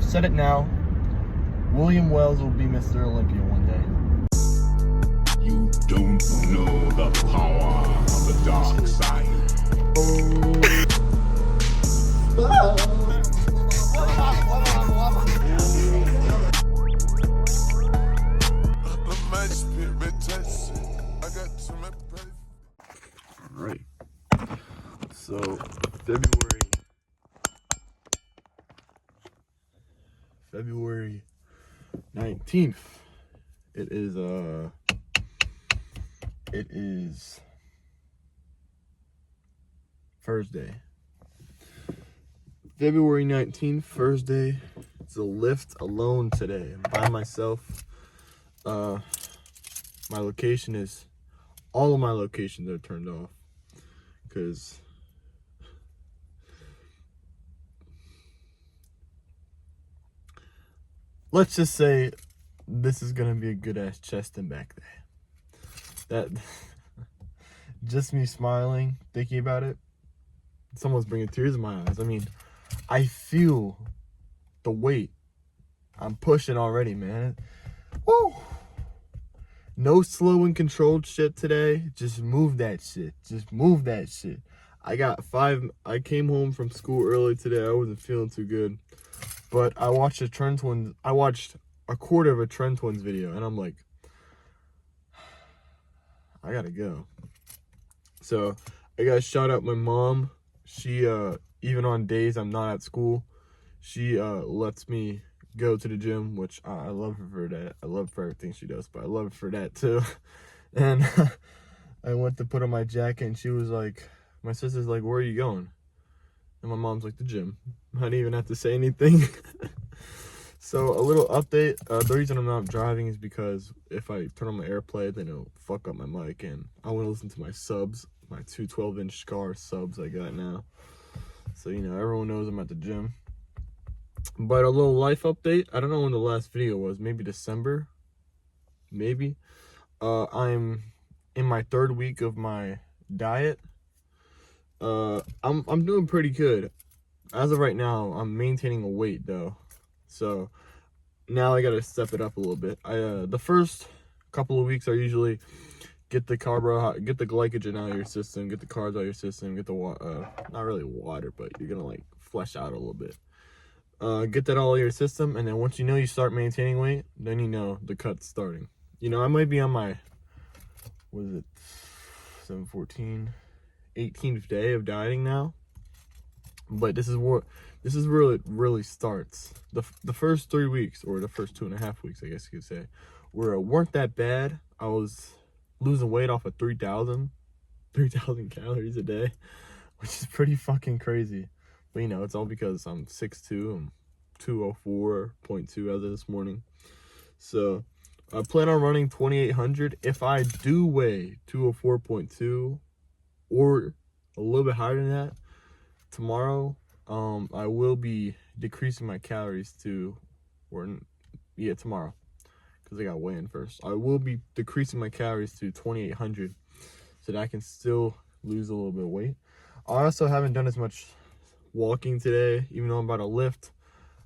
I've said it now. William Wells will be Mr. Olympia one day. You don't know the power of the dark side. Alright. So, February 19th. It is Thursday. February 19th, Thursday. It's a Lyft alone today. I'm by myself. My location is, all of my locations are turned off. Because let's just say this is gonna be a good ass chest and back day. That just me smiling, thinking about it, someone's bringing tears in my eyes. I mean, I feel the weight. I'm pushing already, man. Woo! No slow and controlled shit today. Just move that shit. Just move that shit. I came home from school early today. I wasn't feeling too good. But I watched a quarter of a Trend Twins video, and I'm like, I gotta go. So I gotta shout out my mom. She even on days I'm not at school, she lets me go to the gym, which I love her for that. I love her for everything she does, but I love her for that too. And I went to put on my jacket, and she was like, my sister's like, where are you going? And my mom's like, the gym. I didn't even have to say anything. So a little update. The reason I'm not driving is because if I turn on my AirPlay, then it'll fuck up my mic, and I want to listen to my subs, my two 12-inch Scar subs I got now. So, you know, everyone knows I'm at the gym. But a little life update. I don't know when the last video was. Maybe December. Maybe. I'm in my third week of my diet. I'm doing pretty good. As of right now, I'm maintaining a weight though. So now I gotta step it up a little bit. The first couple of weeks are usually get the glycogen out of your system, get the carbs out of your system, get the not really water, but you're gonna like flesh out a little bit. Get that all in your system, and then once you know you start maintaining weight, then you know the cut's starting. You know, I might be on my, what is it, 18th day of dieting now. But this is where it really starts. The first 3 weeks, or the first 2.5 weeks, I guess you could say, weren't that bad. I was losing weight off of 3,000 calories a day, which is pretty fucking crazy. But you know, it's all because I'm 6'2", I'm 204.2 as of this morning. So I plan on running 2,800. If I do weigh 204.2 or a little bit higher than that tomorrow, I will be decreasing my calories to, tomorrow, because I got weigh in first. I will be decreasing my calories to 2,800 so that I can still lose a little bit of weight. I also haven't done as much walking today, even though I'm about to lift.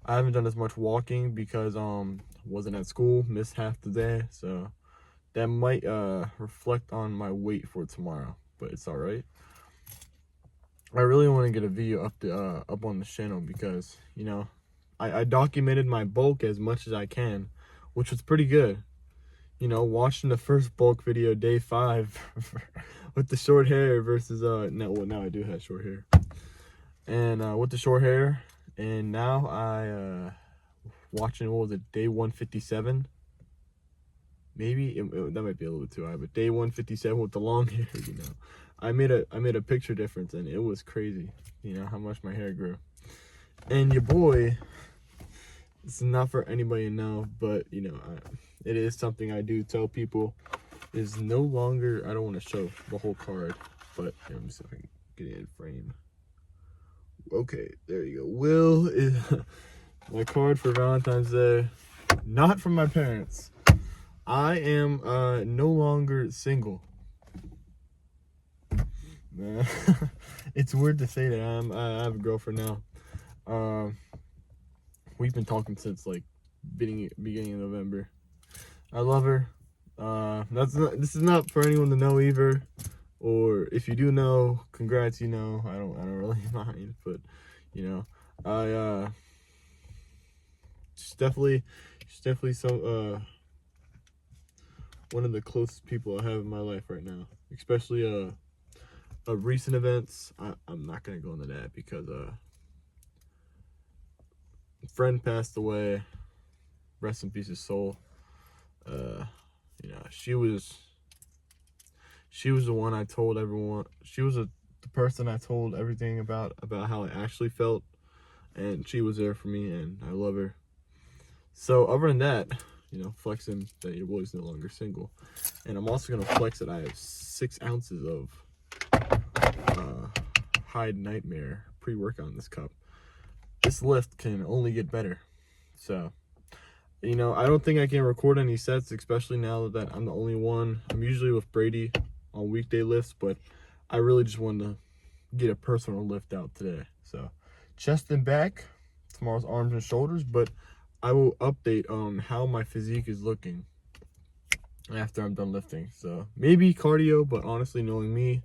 I haven't done as much walking because wasn't at school, missed half the day, so that might reflect on my weight for tomorrow, but it's all right. I really want to get a video up on the channel because, you know, I documented my bulk as much as I can, which was pretty good. You know, watching the first bulk video, day 5, with the short hair versus, now I do have short hair. And with the short hair, and now watching, what was it, day 157? Maybe, that might be a little bit too high, but day 157 with the long hair, you know. I made a picture difference, and it was crazy, you know, how much my hair grew. And your boy, it's not for anybody to know, but, you know, it is something I do tell people, is no longer, I don't want to show the whole card, but let me see if I can get it in frame. Okay, there you go. Will is my card for Valentine's Day, not from my parents. I am no longer single. It's weird to say that I have a girlfriend now. we've been talking since like beginning of November. I love her. This is not for anyone to know either, or if you do know, congrats. You know, I don't really mind, but you know, she's definitely so one of the closest people I have in my life right now, especially recent events. I'm not gonna go into that because a friend passed away. Rest in peace, his soul. You know, she was the one I told everyone. She was the person I told everything about how I actually felt, and she was there for me, and I love her. So other than that, you know, flexing that your boy's no longer single, and I'm also gonna flex that I have 6 ounces of Hyde Nightmare pre-workout in this cup. This lift can only get better. So, you know, I don't think I can record any sets, especially now that I'm the only one. I'm usually with Brady on weekday lifts, but I really just wanted to get a personal lift out today. So, chest and back, tomorrow's arms and shoulders, but I will update on how my physique is looking after I'm done lifting. So, maybe cardio, but honestly, knowing me,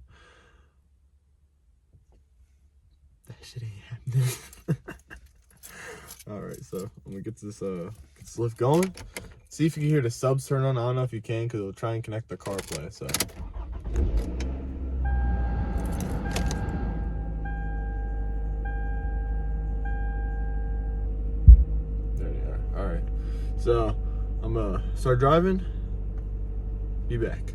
that shit ain't happening. Alright, so I'm gonna get this lift going. See if you can hear the subs turn on. I don't know if you can because it'll try and connect the CarPlay. So there they are. Alright. So I'm gonna start driving. Be back.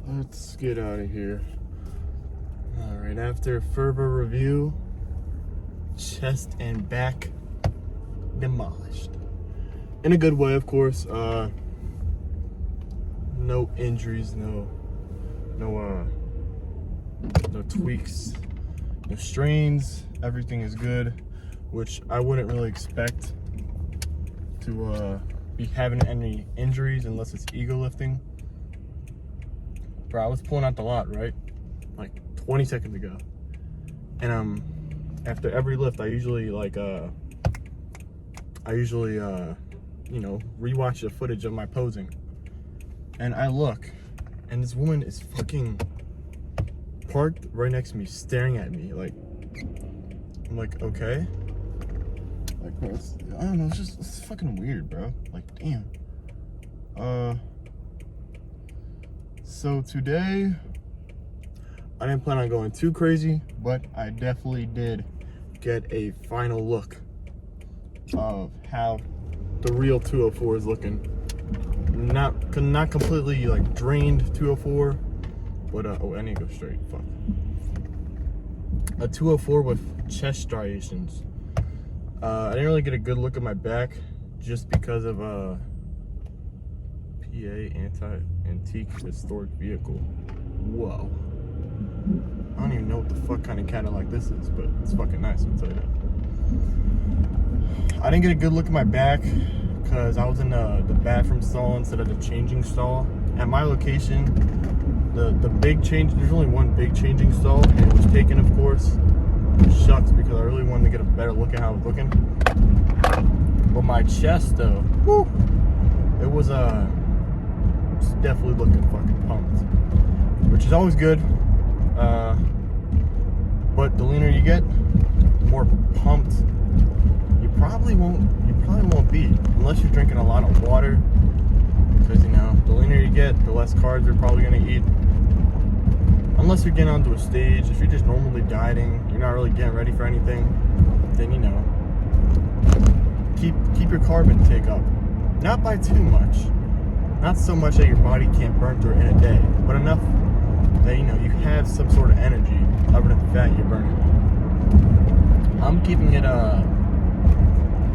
Let's get out of here. Alright, after further review, chest and back demolished. In a good way, of course. No injuries, no tweaks, no strains. Everything is good, which I wouldn't really expect to be having any injuries unless it's ego lifting. Bro, I was pulling out the lot, right? Like 20 seconds ago. And after every lift, I usually you know, rewatch the footage of my posing. And I look, and this woman is fucking parked right next to me, staring at me. Like, I'm like, okay. Like, bro, I don't know, it's fucking weird, bro. Like, damn. So today, I didn't plan on going too crazy, but I definitely did get a final look of how the real 204 is looking. Not completely like drained 204, but oh, I need to go straight. Fuck. A 204 with chest striations. I didn't really get a good look at my back just because of PA anti-antique historic vehicle. Whoa. I don't even know what the fuck kind of Cadillac this is, but it's fucking nice, I'll tell you that. I didn't get a good look at my back because I was in the bathroom stall instead of the changing stall. At my location, the big change, there's only one big changing stall, and it was taken, of course. Shucks, because I really wanted to get a better look at how it was looking. But my chest, though, whew, it was definitely looking fucking pumped, which is always good. But the leaner you get, the more pumped you probably won't be, unless you're drinking a lot of water. Because, you know, the leaner you get, the less carbs you're probably gonna eat. Unless you're getting onto a stage. If you're just normally dieting, you're not really getting ready for anything, then, you know, keep your carb intake up. Not by too much. Not so much that your body can't burn through it in a day, but enough that, you know, you have some sort of energy other than the fat you're burning. I'm keeping it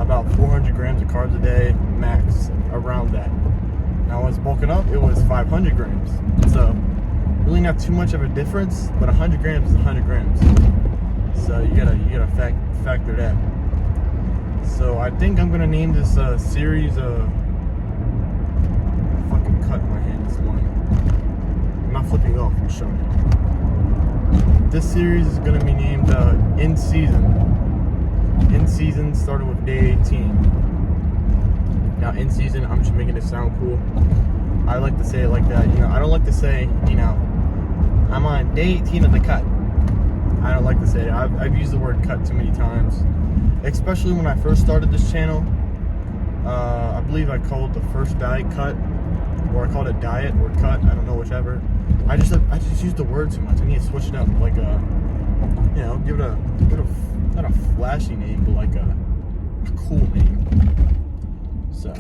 about 400 grams of carbs a day, max, around that. Now when I was bulking up, it was 500 grams. So really not too much of a difference, but 100 grams is 100 grams. So you gotta factor that. So I think I'm gonna name this series fucking cut in my hand this morning. I'm not flipping off, I'm showing you. This series is gonna be named In Season. In Season started with day 18. Now In Season, I'm just making it sound cool. I like to say it like that. You know, I don't like to say, you know, I'm on day 18 of the cut. I don't like to say it. I've used the word cut too many times. Especially when I first started this channel. I believe I called the first diet cut. Or I called it diet or cut. I don't know, whichever. I just used the word too much. I need to switch it up. Like you know, give it a not a flashy name, but like a cool name. So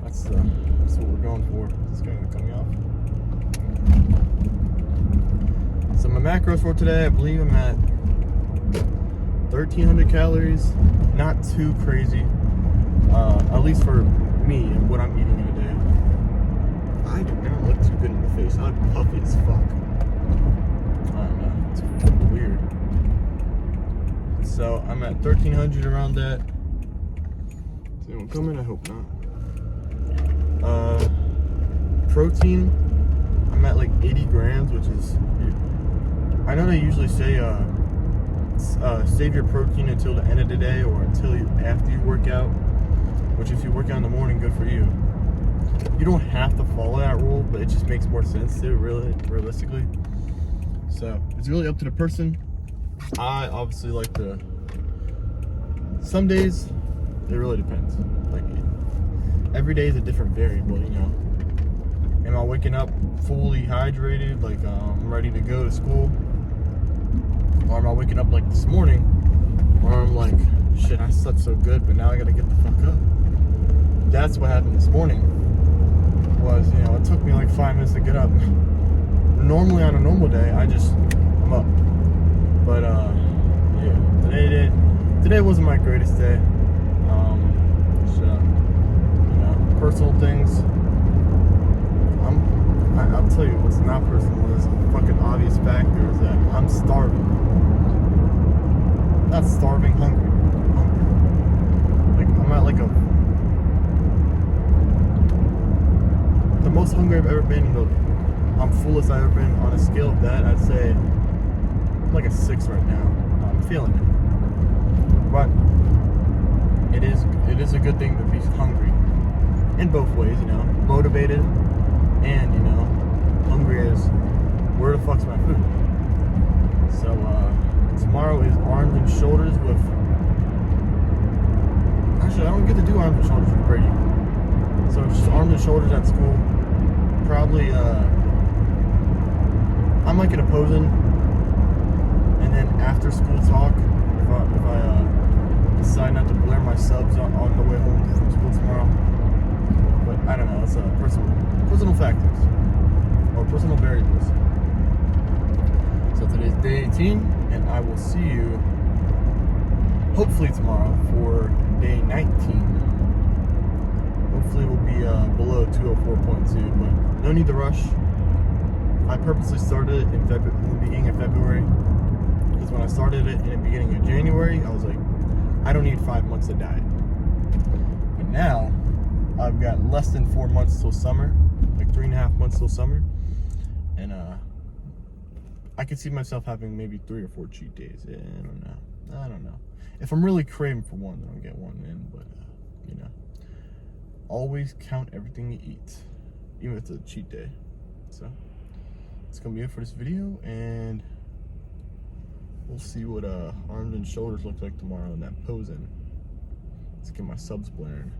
that's what we're going for. Is this going to cut me off? So my macros for today, I believe I'm at 1,300 calories. Not too crazy, at least for me and what I'm eating in a day. I do not look too good in the face. I'm puffy as fuck. I don't know. It's weird. So I'm at 1,300 around that. Is anyone coming? I hope not. Protein, I'm at like 80 grams, which is, I know they usually say save your protein until the end of the day or after you work out, which if you work out in the morning, good for you. You don't have to follow that rule, but it just makes more sense to, really, realistically. So it's really up to the person. I obviously like to, some days it really depends. Like every day is a different variable, you know. Am I waking up fully hydrated, like I'm ready to go to school? Or am I waking up like this morning where I'm like, shit, I slept so good, but now I gotta get the fuck up. That's what happened this morning. Was, you know, it took me like 5 minutes to get up. Normally on a normal day, I'm up. But yeah, today wasn't my greatest day. So, you know, personal things. I'll tell you what's not personal is a fucking obvious factor is that I'm starving. Not starving, hungry. Like I'm at like the most hungry I've ever been. You know, I'm fullest I've ever been. On a scale of that, I'd say I'm like a 6 right now. I'm feeling it, but it is a good thing to be hungry in both ways. You know, motivated and, you know, hungry as where the fuck's my food. So tomorrow is arms and shoulders with actually, I don't get to do arms and shoulders with Brady. So it's just arms and shoulders at school. Probably, I might get a posing, and then after school talk, if I decide not to blare my subs on the way home from school tomorrow. But I don't know. It's personal factors or personal variables. So today's day 18, and I will see you hopefully tomorrow for day 19. Hopefully we'll be below 204.2, but no need to rush. I purposely started it in the beginning of February, because when I started it in the beginning of January, I was like, I don't need 5 months to diet. But now, I've got less than 4 months till summer, like 3.5 months till summer, and I could see myself having maybe 3 or 4 cheat days. I don't know. If I'm really craving for one, then I'll get one in, but you know, always count everything you eat, even if it's a cheat day. So that's gonna be it for this video, and we'll see what arms and shoulders look like tomorrow in that posing. Let's get my subs blaring.